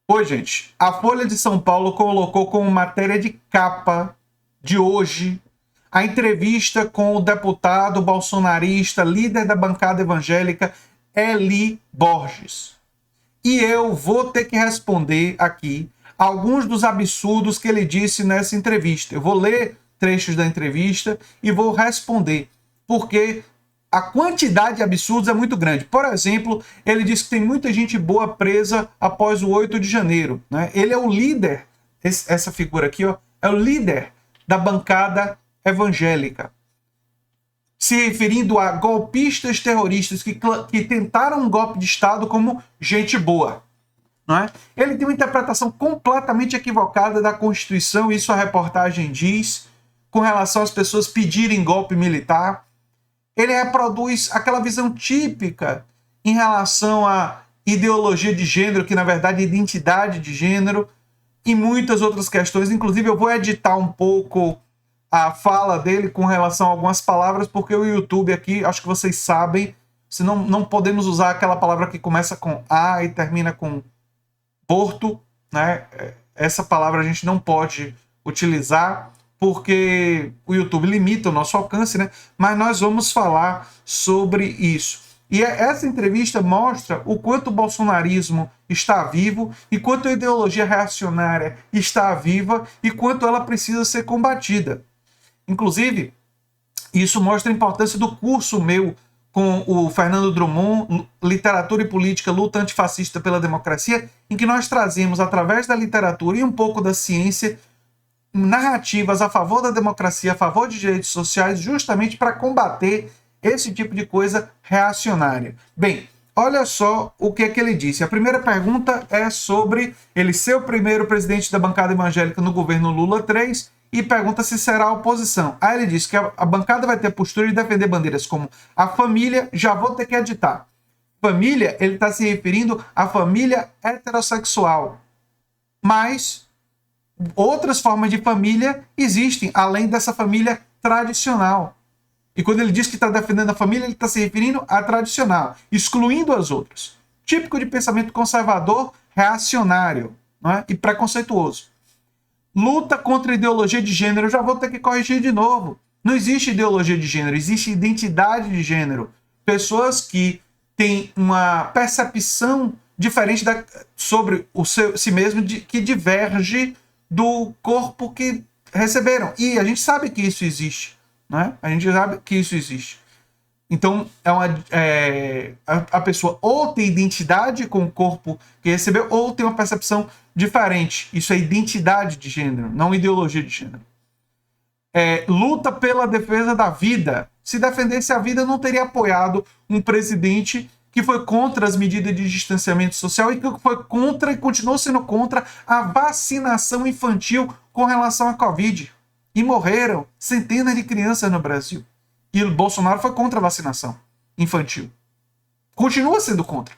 Oi, gente. A Folha de São Paulo colocou como matéria de capa de hoje a entrevista com o deputado bolsonarista, líder da bancada evangélica, Eli Borges. E eu vou ter que responder aqui alguns dos absurdos que ele disse nessa entrevista. Eu vou ler trechos da entrevista e vou responder, porque a quantidade de absurdos é muito grande. Por exemplo, ele disse que tem muita gente boa presa após o 8 de janeiro. Né? Ele é o líder, essa figura aqui, ó, é o líder da bancada evangélica, se referindo a golpistas terroristas que tentaram um golpe de Estado como gente boa. Não é? Ele tem uma interpretação completamente equivocada da Constituição, isso a reportagem diz, com relação às pessoas pedirem golpe militar. Ele reproduz aquela visão típica em relação à ideologia de gênero, que na verdade é identidade de gênero, e muitas outras questões. Inclusive, eu vou editar um pouco a fala dele com relação a algumas palavras, porque o YouTube aqui, acho que vocês sabem, se não podemos usar aquela palavra que começa com A e termina com Porto, né? Essa palavra a gente não pode utilizar, porque o YouTube limita o nosso alcance, né? Mas nós vamos falar sobre isso. E essa entrevista mostra o quanto o bolsonarismo está vivo e quanto a ideologia reacionária está viva e quanto ela precisa ser combatida. Inclusive, isso mostra a importância do curso meu com o Fernando Drummond, Literatura e Política, Luta Antifascista pela Democracia, em que nós trazemos, através da literatura e um pouco da ciência, narrativas a favor da democracia, a favor de direitos sociais, justamente para combater esse tipo de coisa reacionária. Bem, olha só o que é que ele disse. A primeira pergunta é sobre ele ser o primeiro presidente da bancada evangélica no governo Lula 3 e pergunta se será oposição. Aí ele diz que a bancada vai ter postura de defender bandeiras como a família, já vou ter que editar. Família, ele está se referindo à família heterossexual. Mas outras formas de família existem, além dessa família tradicional. E quando ele diz que está defendendo a família, ele está se referindo à tradicional, excluindo as outras. Típico de pensamento conservador, reacionário, não é? E preconceituoso. Luta contra a ideologia de gênero, eu já vou ter que corrigir de novo. Não existe ideologia de gênero, existe identidade de gênero. Pessoas que têm uma percepção diferente sobre si mesmo, que diverge do corpo que receberam. E a gente sabe que isso existe. Né? A gente sabe que isso existe. Então, a pessoa ou tem identidade com o corpo que recebeu, ou tem uma percepção diferente. Isso é identidade de gênero, não ideologia de gênero. Luta pela defesa da vida. Se defendesse a vida, não teria apoiado um presidente que foi contra as medidas de distanciamento social e que foi contra e continuou sendo contra a vacinação infantil com relação à Covid. E morreram centenas de crianças no Brasil. E o Bolsonaro foi contra a vacinação infantil. Continua sendo contra.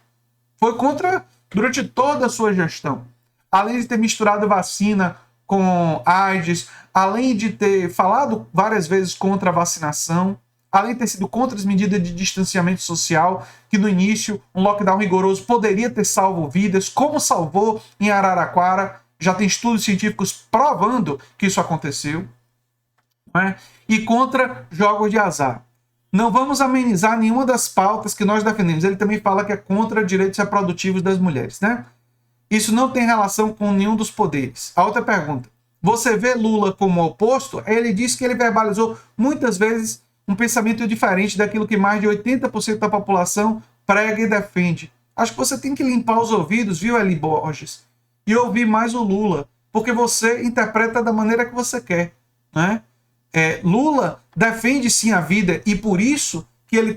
Foi contra durante toda a sua gestão. Além de ter misturado vacina com AIDS, além de ter falado várias vezes contra a vacinação, além de ter sido contra as medidas de distanciamento social, que no início um lockdown rigoroso poderia ter salvo vidas, como salvou em Araraquara. Já tem estudos científicos provando que isso aconteceu. Né? E contra jogos de azar. Não vamos amenizar nenhuma das pautas que nós defendemos. Ele também fala que é contra direitos reprodutivos das mulheres. Né? Isso não tem relação com nenhum dos poderes. A outra pergunta. Você vê Lula como oposto? Ele disse que ele verbalizou muitas vezes um pensamento diferente daquilo que mais de 80% da população prega e defende. Acho que você tem que limpar os ouvidos, viu, Eli Borges? E ouvir mais o Lula. Porque você interpreta da maneira que você quer. Né? Lula defende sim a vida e por isso que ele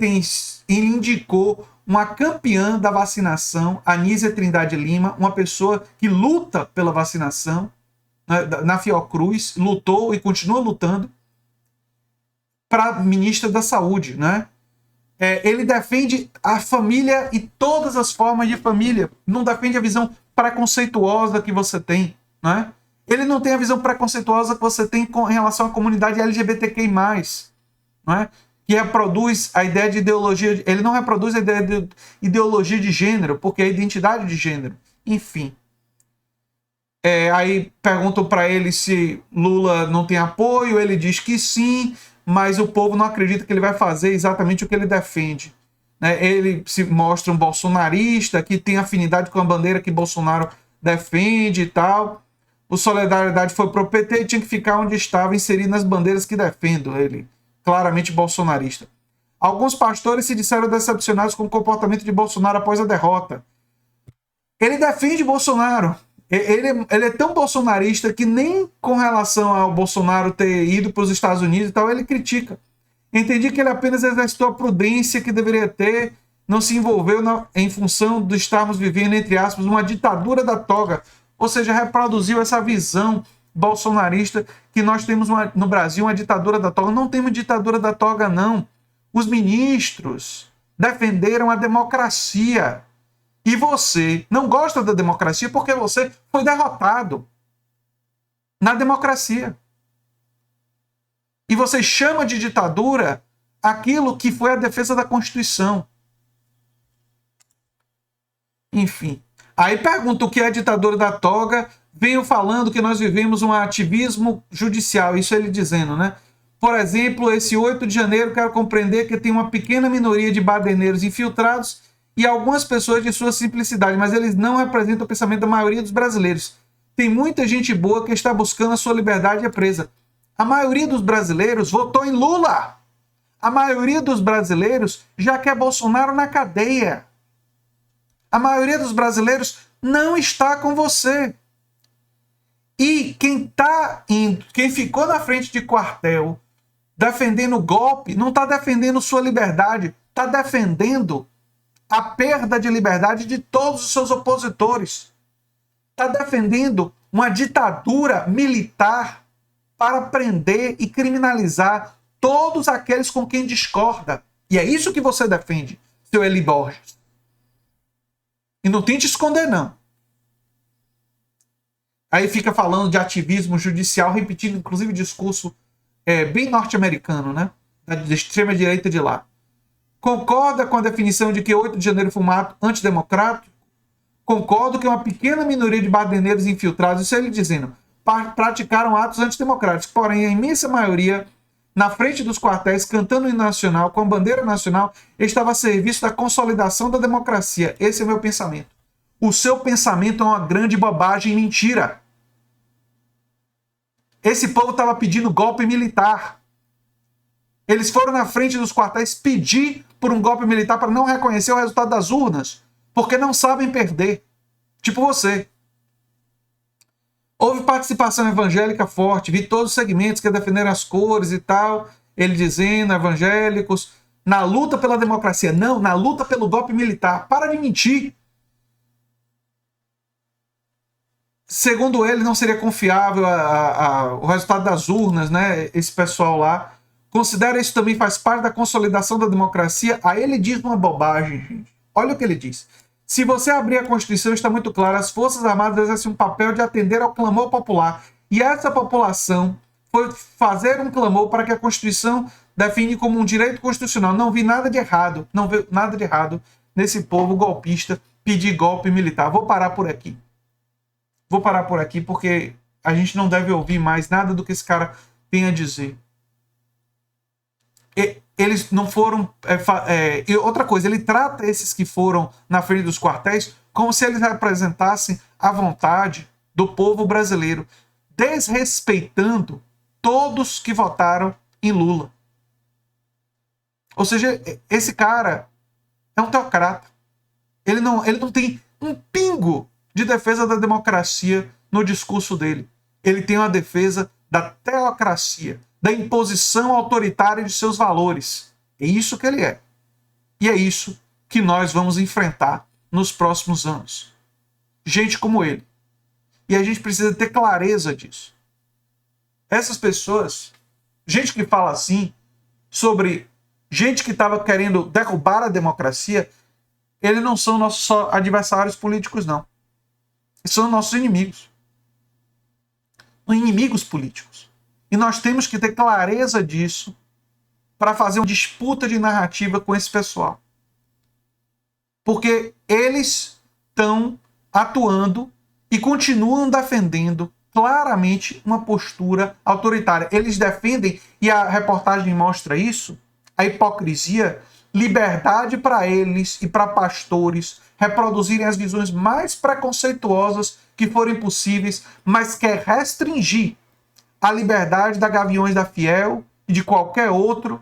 indicou uma campeã da vacinação, Anísia Trindade Lima, uma pessoa que luta pela vacinação, né, na Fiocruz, lutou e continua lutando para ministra da Saúde. Né? Ele defende a família e todas as formas de família, não defende a visão preconceituosa que você tem. Né? Ele não tem a visão preconceituosa que você tem em relação à comunidade LGBTQI+, não é? Que reproduz a ideia de ideologia. Ele não reproduz a ideia de ideologia de gênero, porque é identidade de gênero. Enfim. Aí perguntam para ele se Lula não tem apoio, ele diz que sim, mas o povo não acredita que ele vai fazer exatamente o que ele defende. Né? Ele se mostra um bolsonarista que tem afinidade com a bandeira que Bolsonaro defende e tal. O Solidariedade foi pro PT e tinha que ficar onde estava, inserido nas bandeiras que defendo. Ele, claramente bolsonarista. Alguns pastores se disseram decepcionados com o comportamento de Bolsonaro após a derrota. Ele defende Bolsonaro. Ele é tão bolsonarista que nem com relação ao Bolsonaro ter ido para os Estados Unidos e tal, ele critica. Entendi que ele apenas exercitou a prudência que deveria ter, não se envolveu em função de estarmos vivendo, entre aspas, uma ditadura da toga. Ou seja, reproduziu essa visão bolsonarista que nós temos no Brasil uma ditadura da toga. Não temos ditadura da toga, não. Os ministros defenderam a democracia. E você não gosta da democracia porque você foi derrotado na democracia. E você chama de ditadura aquilo que foi a defesa da Constituição. Enfim. Aí pergunta o que é a ditadura da toga. Venho falando que nós vivemos um ativismo judicial. Isso ele dizendo, né? Por exemplo, esse 8 de janeiro, quero compreender que tem uma pequena minoria de baderneiros infiltrados e algumas pessoas de sua simplicidade, mas eles não representam o pensamento da maioria dos brasileiros. Tem muita gente boa que está buscando a sua liberdade e é presa. A maioria dos brasileiros votou em Lula. A maioria dos brasileiros já quer Bolsonaro na cadeia. A maioria dos brasileiros não está com você. E quem ficou na frente de quartel defendendo o golpe, não está defendendo sua liberdade, está defendendo a perda de liberdade de todos os seus opositores. Está defendendo uma ditadura militar para prender e criminalizar todos aqueles com quem discorda. E é isso que você defende, seu Eli Borges. E não tente esconder, não. Aí fica falando de ativismo judicial, repetindo inclusive discurso bem norte-americano, né? Da extrema-direita de lá. Concorda com a definição de que 8 de janeiro foi um ato antidemocrático? Concordo que uma pequena minoria de baderneiros infiltrados, isso é ele dizendo, praticaram atos antidemocráticos, porém a imensa maioria, na frente dos quartéis, cantando o hino nacional, com a bandeira nacional, estava a serviço da consolidação da democracia. Esse é o meu pensamento. O seu pensamento é uma grande bobagem e mentira. Esse povo estava pedindo golpe militar. Eles foram na frente dos quartéis pedir por um golpe militar para não reconhecer o resultado das urnas, porque não sabem perder. Tipo você. Houve participação evangélica forte, vi todos os segmentos que defenderam as cores e tal, ele dizendo, evangélicos, na luta pela democracia. Não, na luta pelo golpe militar. Para de mentir. Segundo ele, não seria confiável o resultado das urnas, né? Esse pessoal lá. Considera isso também faz parte da consolidação da democracia. Aí ele diz uma bobagem, gente. Olha o que ele diz. Se você abrir a Constituição, está muito claro, as Forças Armadas exercem um papel de atender ao clamor popular. E essa população foi fazer um clamor para que a Constituição define como um direito constitucional. Não vi nada de errado, não vi nada de errado nesse povo golpista pedir golpe militar. Vou parar por aqui. Vou parar por aqui porque a gente não deve ouvir mais nada do que esse cara tem a dizer. Eles não foram... E outra coisa, ele trata esses que foram na frente dos quartéis como se eles representassem a vontade do povo brasileiro, desrespeitando todos que votaram em Lula. Ou seja, esse cara é um teocrata. Ele não tem um pingo de defesa da democracia no discurso dele. Ele tem uma defesa da teocracia, da imposição autoritária de seus valores. É isso que ele é. E é isso que nós vamos enfrentar nos próximos anos. Gente como ele. E a gente precisa ter clareza disso. Essas pessoas, gente que fala assim, sobre gente que estava querendo derrubar a democracia, eles não são nossos só adversários políticos, não. Eles são nossos inimigos. Inimigos políticos. E nós temos que ter clareza disso para fazer uma disputa de narrativa com esse pessoal. Porque eles estão atuando e continuam defendendo claramente uma postura autoritária. Eles defendem, e a reportagem mostra isso, a hipocrisia, liberdade para eles e para pastores reproduzirem as visões mais preconceituosas que forem possíveis, mas quer restringir a liberdade da Gaviões da Fiel e de qualquer outro,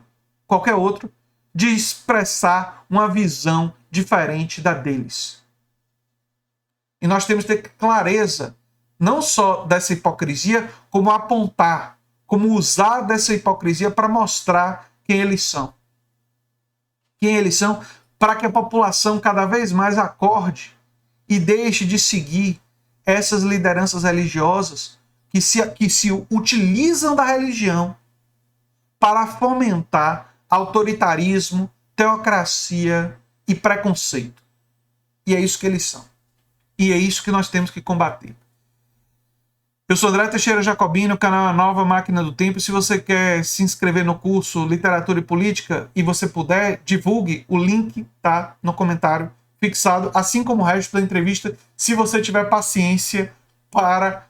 de expressar uma visão diferente da deles. E nós temos que ter clareza, não só dessa hipocrisia, como apontar, como usar dessa hipocrisia para mostrar quem eles são. Quem eles são, para que a população cada vez mais acorde e deixe de seguir essas lideranças religiosas que se utilizam da religião para fomentar autoritarismo, teocracia e preconceito. E é isso que eles são. E é isso que nós temos que combater. Eu sou André Teixeira Jacobino, o canal A Nova Máquina do Tempo. Se você quer se inscrever no curso Literatura e Política e você puder, divulgue, o link tá no comentário fixado, assim como o resto da entrevista, se você tiver paciência para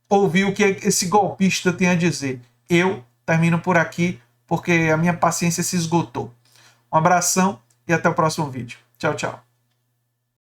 ouvir o que esse golpista tem a dizer. Eu termino por aqui, porque a minha paciência se esgotou. Um abração e até o próximo vídeo. Tchau, tchau.